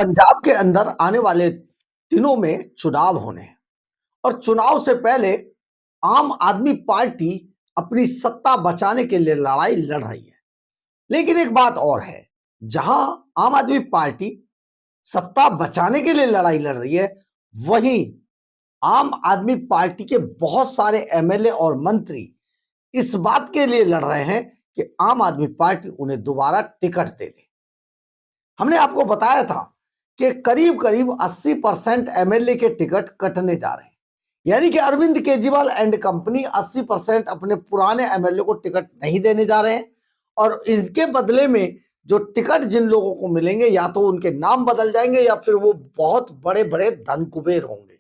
पंजाब के अंदर आने वाले दिनों में चुनाव होने हैं और चुनाव से पहले आम आदमी पार्टी अपनी सत्ता बचाने के लिए लड़ाई लड़ रही है। लेकिन एक बात और है, जहां आम आदमी पार्टी सत्ता बचाने के लिए लड़ाई लड़ रही है, वहीं आम आदमी पार्टी के बहुत सारे एमएलए और मंत्री इस बात के लिए लड़ रहे हैं कि आम आदमी पार्टी उन्हें दोबारा टिकट दे दे। हमने आपको बताया था कि करीब करीब 80% एमएलए के टिकट कटने जा रहे हैं, यानी कि अरविंद केजरीवाल एंड कंपनी 80% अपने पुराने एमएलए को टिकट नहीं देने जा रहे हैं और इसके बदले में जो टिकट जिन लोगों को मिलेंगे या तो उनके नाम बदल जाएंगे या फिर वो बहुत बड़े बड़े धनकुबेर होंगे,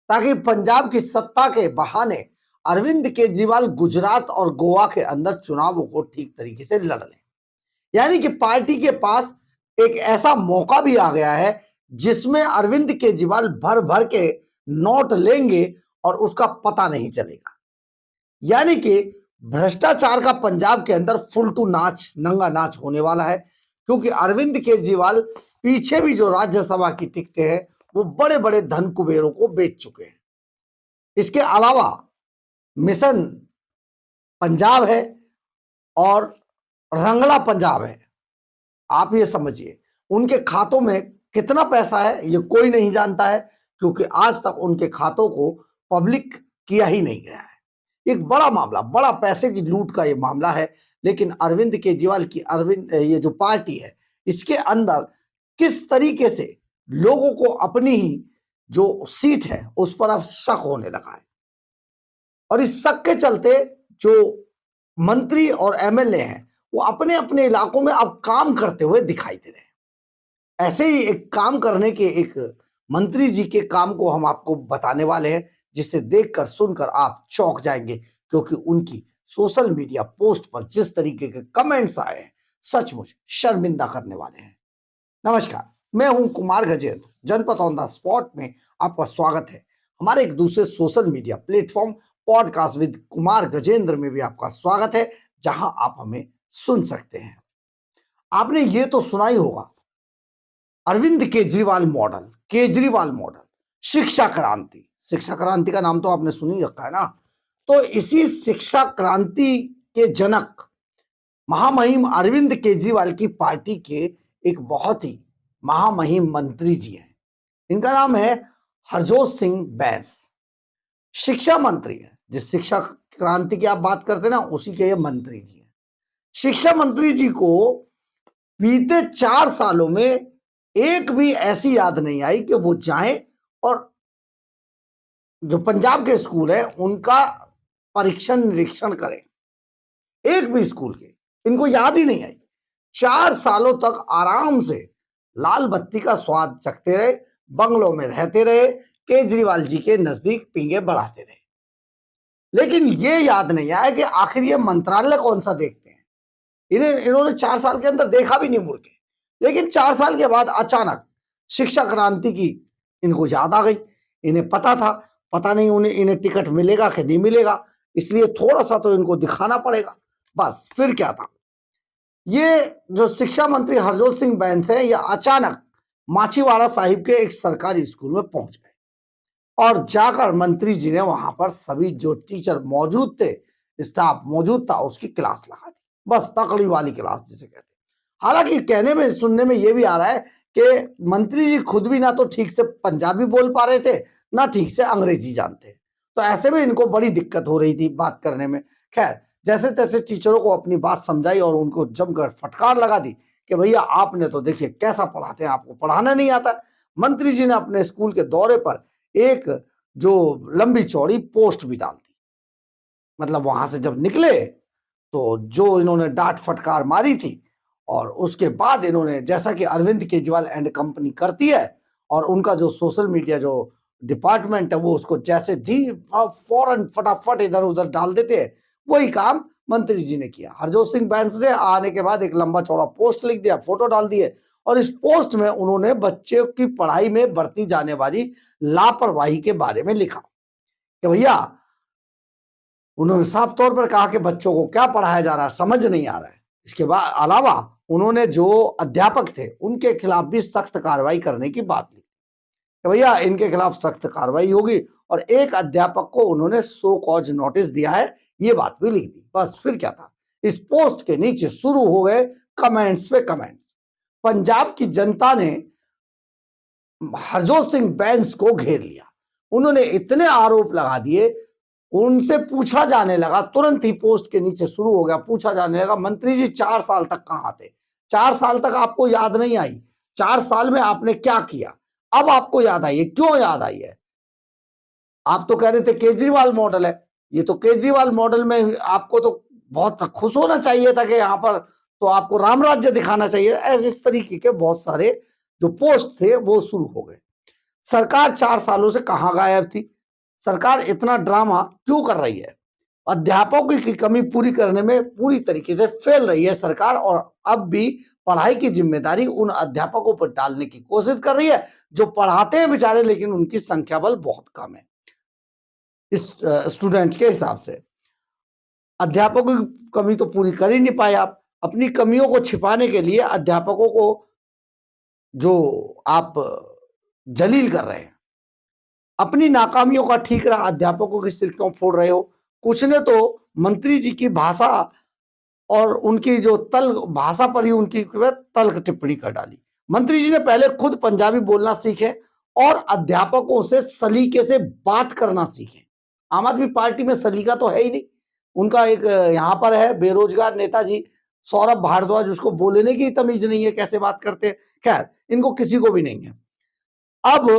ताकि पंजाब की सत्ता के बहाने अरविंद केजरीवाल गुजरात और गोवा के अंदर चुनावों को ठीक तरीके से लड़ लें। यानी कि पार्टी के पास एक ऐसा मौका भी आ गया है जिसमें अरविंद केजरीवाल भर भर के नोट लेंगे और उसका पता नहीं चलेगा। यानी कि भ्रष्टाचार का पंजाब के अंदर फुल टू नाच, नंगा नाच होने वाला है, क्योंकि अरविंद केजरीवाल पीछे भी जो राज्यसभा की टिकटें हैं वो बड़े बड़े धन कुबेरों को बेच चुके हैं। इसके अलावा मिशन पंजाब है और रंगला पंजाब है। आप ये समझिए उनके खातों में कितना पैसा है ये कोई नहीं जानता है, क्योंकि आज तक उनके खातों को पब्लिक किया ही नहीं गया है। एक बड़ा मामला, बड़ा पैसे की लूट का ये मामला है। लेकिन अरविंद केजरीवाल की ये जो पार्टी है, इसके अंदर किस तरीके से लोगों को अपनी ही जो सीट है उस पर अब शक होने लगा है और इस शक के चलते जो मंत्री और एमएलए हैं वो अपने अपने इलाकों में अब काम करते हुए दिखाई दे रहे हैं। ऐसे ही एक काम करने के एक मंत्री जी के काम को हम आपको बताने वाले हैं, जिसे देखकर सुनकर आप चौंक जाएंगे, क्योंकि उनकी सोशल मीडिया पोस्ट पर जिस तरीके के कमेंट्स आए हैं सचमुच शर्मिंदा करने वाले हैं। नमस्कार, मैं हूं कुमार गजेंद्र। जनपद ऑन द स्पॉट में आपका स्वागत है। हमारे एक दूसरे social media platform podcast with Kumar Gajendra में भी आपका स्वागत है, जहां आप हमें सुन सकते हैं। आपने ये तो सुना ही होगा, अरविंद केजरीवाल मॉडल, शिक्षा क्रांति। शिक्षा क्रांति का नाम तो आपने सुन ही रखा है ना। तो इसी शिक्षा क्रांति के जनक महामहिम अरविंद केजरीवाल की पार्टी के एक बहुत ही महामहिम मंत्री जी हैं। इनका नाम है हरजोत सिंह बैंस। शिक्षा मंत्री है। जिस शिक्षा क्रांति की आप बात करते हैं ना, उसी के ये मंत्री जी हैं। शिक्षा मंत्री जी को बीते 4 सालों में एक भी ऐसी याद नहीं आई कि वो जाएं और जो पंजाब के स्कूल है उनका परीक्षण निरीक्षण करें। एक भी स्कूल के इनको याद ही नहीं आई। 4 सालों तक आराम से लाल बत्ती का स्वाद चखते रहे, बंगलों में रहते रहे, केजरीवाल जी के नजदीक पींगे बढ़ाते रहे। लेकिन ये याद नहीं आया कि आखिर ये मंत्रालय कौन सा देखते हैं। इन्होंने 4 साल के अंदर देखा भी नहीं मुड़ के। लेकिन 4 साल के बाद अचानक शिक्षा क्रांति की इनको याद आ गई। इन्हें पता था, पता नहीं इन्हें टिकट मिलेगा कि नहीं मिलेगा, इसलिए थोड़ा सा तो इनको दिखाना पड़ेगा। बस फिर क्या था, ये जो शिक्षा मंत्री हरजोत सिंह बैंस है, ये अचानक माछीवाड़ा साहिब के एक सरकारी स्कूल में पहुंच गए और जाकर मंत्री जी ने वहां पर सभी जो टीचर मौजूद थे, स्टाफ मौजूद था, उसकी क्लास लगा दी। बस तकड़ी वाली क्लास जिसे कहते हैं। हालांकि कहने में, सुनने में यह भी आ रहा है कि मंत्री जी खुद भी ना तो ठीक से पंजाबी बोल पा रहे थे, ना ठीक से अंग्रेजी जानते, तो ऐसे में इनको बड़ी दिक्कत हो रही थी बात करने में। खैर, जैसे तैसे टीचरों को अपनी बात समझाई और उनको जमकर फटकार लगा दी कि भैया आपने तो देखिए कैसा पढ़ाते हैं, आपको पढ़ाना नहीं आता। मंत्री जी ने अपने स्कूल के दौरे पर एक जो लंबी चौड़ी पोस्ट भी डाल दी। मतलब वहां से जब निकले तो जो इन्होंने डांट फटकार मारी थी, और उसके बाद इन्होंने, जैसा कि अरविंद केजरीवाल एंड कंपनी करती है और उनका जो सोशल मीडिया जो डिपार्टमेंट है वो उसको जैसे दी फौरन फटाफट इधर उधर डाल देते हैं, वही काम मंत्री जी ने किया। हरजोत सिंह बैंस ने आने के बाद एक लंबा चौड़ा पोस्ट लिख दिया, फोटो डाल दिए और इस पोस्ट में उन्होंने बच्चे की पढ़ाई में बरती जाने वाली लापरवाही के बारे में लिखा कि भैया, उन्होंने साफ तौर पर कहा कि बच्चों को क्या पढ़ाया जा रहा है समझ नहीं आ रहा है। इसके बाद अलावा उन्होंने जो अध्यापक थे उनके खिलाफ भी सख्त कार्रवाई करने की बात लिखी कि भैया इनके खिलाफ सख्त कार्रवाई होगी, और एक अध्यापक को उन्होंने सो कॉज नोटिस दिया है, ये बात भी लिख दी। बस फिर क्या था, इस पोस्ट के नीचे शुरू हो गए कमेंट्स पे कमेंट्स। पंजाब की जनता ने हरजोत सिंह बैंस को घेर लिया, उन्होंने इतने आरोप लगा दिए, उनसे पूछा जाने लगा, तुरंत ही पोस्ट के नीचे शुरू हो गया, पूछा जाने लगा मंत्री जी 4 साल तक कहां थे, 4 साल तक आपको याद नहीं आई, 4 साल में आपने क्या किया, अब आपको याद आई है, क्यों याद आई है? आप तो कह रहे थे केजरीवाल मॉडल है, ये तो केजरीवाल मॉडल में आपको तो बहुत खुश होना चाहिए था कि यहां पर तो आपको राम राज्य दिखाना चाहिए। ऐसे इस तरीके के बहुत सारे जो पोस्ट थे वो शुरू हो गए। सरकार 4 सालों से कहां गायब थी? सरकार इतना ड्रामा क्यों कर रही है? अध्यापकों की कमी पूरी करने में पूरी तरीके से फेल रही है सरकार, और अब भी पढ़ाई की जिम्मेदारी उन अध्यापकों पर डालने की कोशिश कर रही है जो पढ़ाते हैं बेचारे, लेकिन उनकी संख्या बल बहुत कम है इस स्टूडेंट्स के हिसाब से। अध्यापकों की कमी तो पूरी कर ही नहीं पाए आप। अपनी कमियों को छिपाने के लिए अध्यापकों को जो आप जलील कर रहे हैं, अपनी नाकामियों का ठीकरा अध्यापकों के सिर क्यों फोड़ रहे हो? कुछ ने तो मंत्री जी की भाषा और उनकी जो तल भाषा पर ही उनकी तल्ख टिप्पणी कर डाली। मंत्री जी ने पहले खुद पंजाबी बोलना सीखे और अध्यापकों से सलीके से बात करना सीखे। आम आदमी पार्टी में सलीका तो है ही नहीं। उनका एक यहाँ पर है बेरोजगार नेताजी सौरभ भारद्वाज, उसको बोलने की तमीज नहीं है, कैसे बात करते हैं। खैर, इनको किसी को भी नहीं है। अब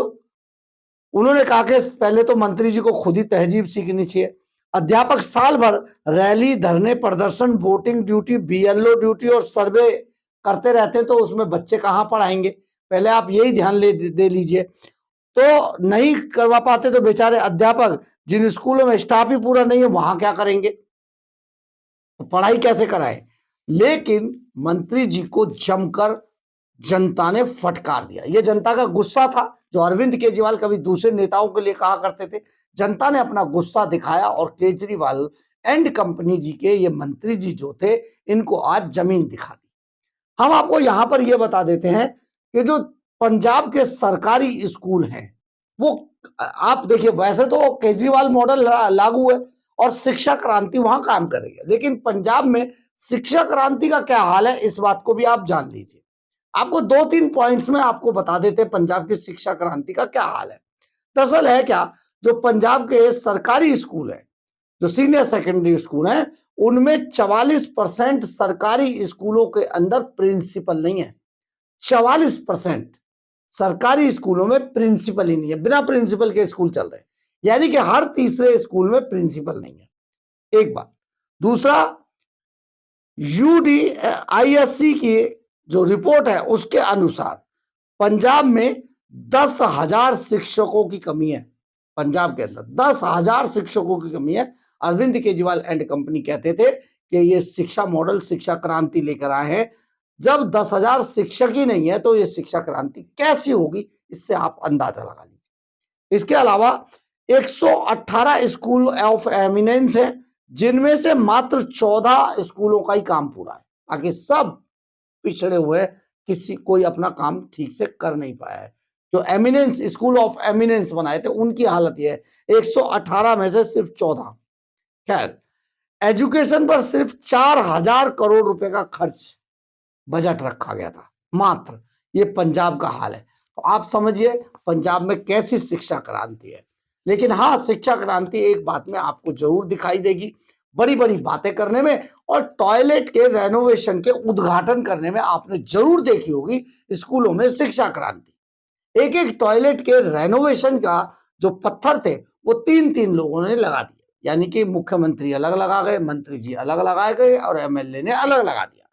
उन्होंने कहा कि पहले तो मंत्री जी को खुद ही तहजीब सीखनी चाहिए। अध्यापक साल भर रैली, धरने, प्रदर्शन, वोटिंग ड्यूटी, बीएलओ ड्यूटी और सर्वे करते रहते हैं, तो उसमें बच्चे कहां पढ़ाएंगे? पहले आप यही ध्यान दे लीजिए। तो नहीं करवा पाते तो बेचारे अध्यापक, जिन स्कूलों में स्टाफ ही पूरा नहीं है, वहां क्या करेंगे? तो पढ़ाई कैसे कराएं? लेकिन मंत्री जी को जमकर जनता ने फटकार दिया। यह जनता का गुस्सा था, जो अरविंद केजरीवाल कभी दूसरे नेताओं के लिए कहा करते थे। जनता ने अपना गुस्सा दिखाया और केजरीवाल एंड कंपनी जी के ये मंत्री जी जो थे, इनको आज जमीन दिखा दी। हम आपको यहां पर यह बता देते हैं कि जो पंजाब के सरकारी स्कूल हैं, वो आप देखिए, वैसे तो केजरीवाल मॉडल लागू है और शिक्षा क्रांति वहां काम कर रही है, लेकिन पंजाब में शिक्षा क्रांति का क्या हाल है, इस बात को भी आप जान लीजिए। आपको 2-3 पॉइंट्स में आपको बता देते हैं पंजाब की शिक्षा क्रांति का क्या हाल है। दरअसल है क्या, जो पंजाब के सरकारी स्कूल है, जो सीनियर सेकेंडरी स्कूल है, उनमें 44% सरकारी स्कूलों के अंदर प्रिंसिपल नहीं है। 44% सरकारी स्कूलों में प्रिंसिपल ही नहीं है, बिना प्रिंसिपल के स्कूल चल रहे हैं। यानी कि हर तीसरे स्कूल में प्रिंसिपल नहीं है, एक बात। दूसरा, यूडीआईएससी की जो रिपोर्ट है उसके अनुसार पंजाब में 10,000 शिक्षकों की कमी है। पंजाब के अंदर 10,000 शिक्षकों की कमी है। अरविंद केजरीवाल एंड कंपनी कहते थे कि ये शिक्षा मॉडल शिक्षा क्रांति लेकर आए हैं। जब 10,000 शिक्षक ही नहीं है तो ये शिक्षा क्रांति कैसी होगी, इससे आप अंदाजा लगा लीजिए। इसके अलावा 118 स्कूल ऑफ एमिनेंस है, जिनमें से मात्र 14 स्कूलों का ही काम पूरा है, बाकी सब पिछड़े हुए, किसी कोई अपना काम ठीक से कर नहीं पाया है। जो एमिनेंस स्कूल ऑफ एमिनेंस बनाए थे उनकी हालत यह है, 118 में से सिर्फ 14। खैर, एजुकेशन पर सिर्फ 4,000 करोड़ रुपए का खर्च बजट रखा गया था मात्र। ये पंजाब का हाल है। तो आप समझिए पंजाब में कैसी शिक्षा क्रांति है। लेकिन हाँ, शिक्षा क्रांति एक बात में आपको जरूर दिखाई देगी, बड़ी बड़ी बातें करने में और टॉयलेट के रेनोवेशन के उद्घाटन करने में आपने जरूर देखी होगी स्कूलों में शिक्षा क्रांति। एक एक टॉयलेट के रेनोवेशन का जो पत्थर थे वो 3-3 लोगों ने लगा दिए, यानी कि मुख्यमंत्री अलग लगा गए, मंत्री जी अलग लगाए गए और एमएलए ने अलग लगा दिया।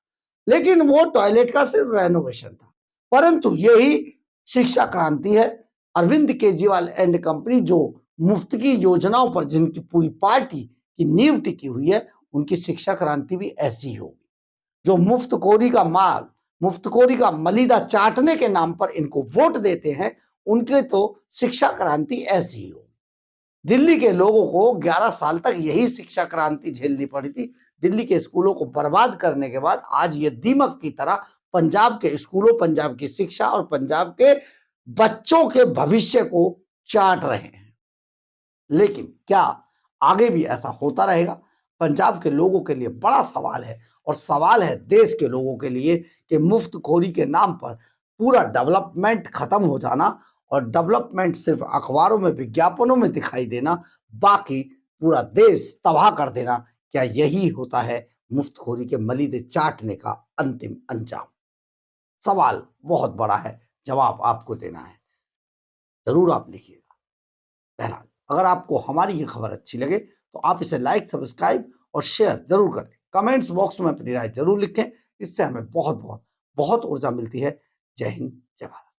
लेकिन वो टॉयलेट का सिर्फ रेनोवेशन था, परंतु यही शिक्षा क्रांति है। अरविंद केजरीवाल एंड कंपनी जो मुफ्त की योजनाओं पर जिनकी पूरी पार्टी की नींव टिकी हुई है, उनकी शिक्षा क्रांति भी ऐसी ही होगी। जो मुफ्तखोरी का माल, मुफ्तखोरी का मलीदा चाटने के नाम पर इनको वोट देते हैं, उनके तो शिक्षा क्रांति ऐसी ही होगी। दिल्ली के लोगों को 11 साल तक यही शिक्षा क्रांति झेलनी पड़ी थी। दिल्ली के स्कूलों को बर्बाद करने के बाद आज ये दीमक की तरह पंजाब के स्कूलों, पंजाब की शिक्षा और पंजाब के बच्चों के भविष्य को चाट रहे हैं। लेकिन क्या आगे भी ऐसा होता रहेगा? पंजाब के लोगों के लिए बड़ा सवाल है, और सवाल है देश के लोगों के लिए कि मुफ्तखोरी के नाम पर पूरा डेवलपमेंट खत्म हो जाना और डेवलपमेंट सिर्फ अखबारों में, विज्ञापनों में दिखाई देना, बाकी पूरा देश तबाह कर देना। क्या यही होता है मुफ्तखोरी के मलीदे चाटने का अंतिम अंजाम? सवाल बहुत बड़ा है, जवाब आपको देना है। जरूर आप लिखिएगा। बहरहाल, अगर आपको हमारी ये खबर अच्छी लगे तो आप इसे लाइक, सब्सक्राइब और शेयर जरूर करें। कमेंट्स बॉक्स में अपनी राय जरूर लिखें। इससे हमें बहुत बहुत बहुत ऊर्जा मिलती है। जय हिंद, जय भारत।